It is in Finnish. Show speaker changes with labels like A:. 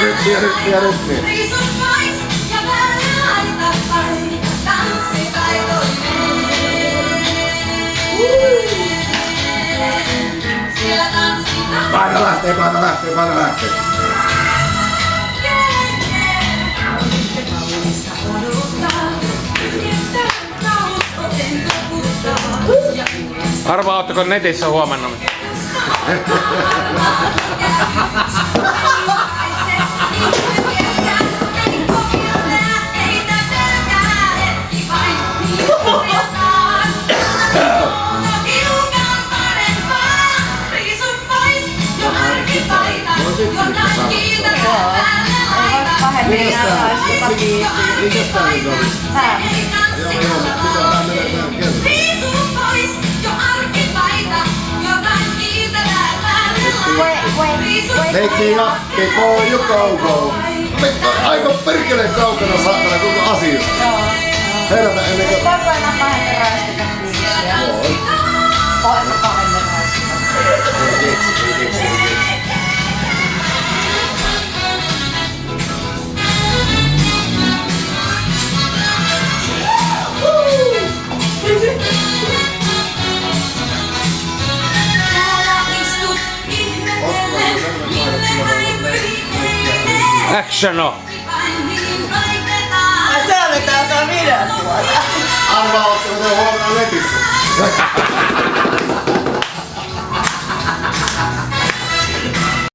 A: Nyt niin. Paino lähtee.
B: Arvaa, ootteko netissä huomannut?
A: Leikki jakki, before you go. Aika perkeleen kaukana saatana koko asiasta. Herätä ennen kuin...
C: Voiko enää pahemmin räisketä ihmisiä? Voiko pahemmin räisketä?
B: Actiono!
C: Täällä tää video tuolla.
A: Arvaa, ootko te huomenna netissä?